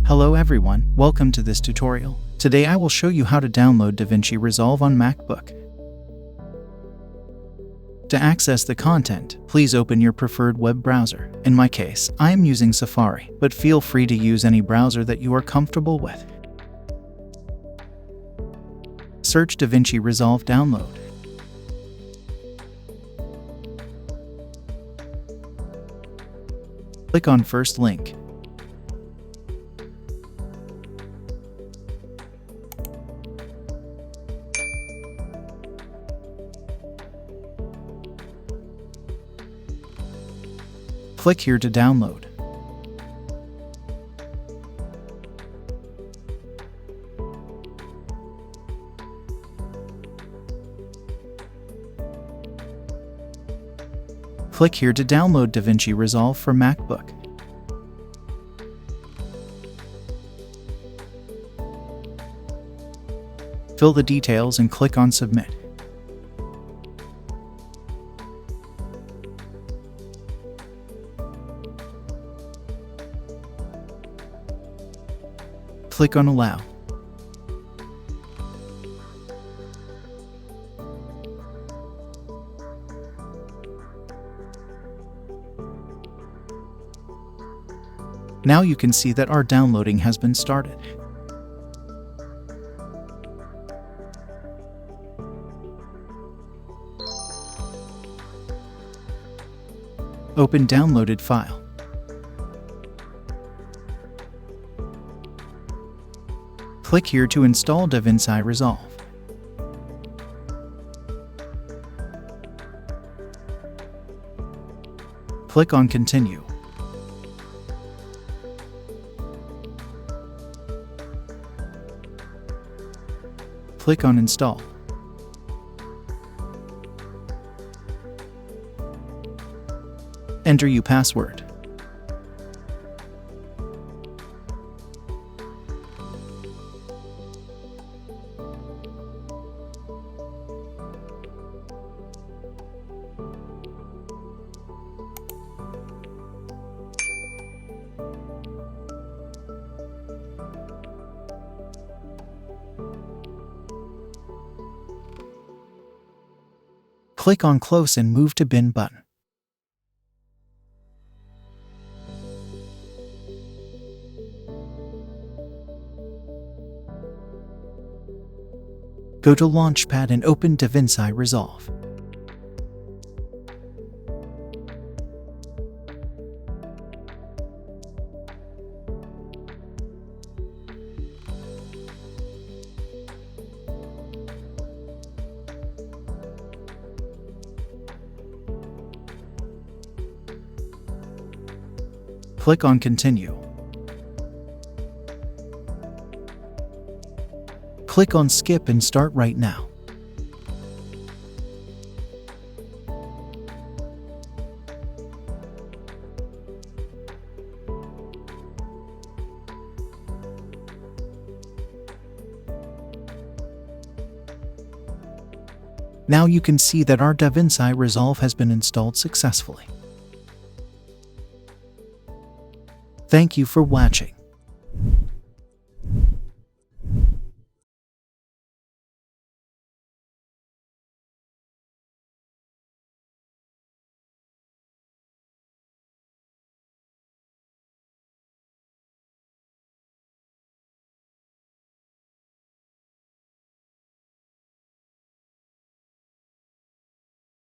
Hello everyone, welcome to this tutorial. Today I will show you how to download DaVinci Resolve on MacBook. To access the content, please open your preferred web browser. In my case, I am using Safari, but feel free to use any browser that you are comfortable with. Search DaVinci Resolve Download. Click on first link. Click here to download. Click here to download DaVinci Resolve for MacBook. Fill the details and click on Submit. Click on Allow. Now you can see that our downloading has been started. Open downloaded file. Click here to install DaVinci Resolve. Click on Continue. Click on Install. Enter your password. Click on Close and move to Bin button. Go to Launchpad and open DaVinci Resolve. Click on Continue. Click on Skip and Start right now. Now you can see that our DaVinci Resolve has been installed successfully. Thank you for watching.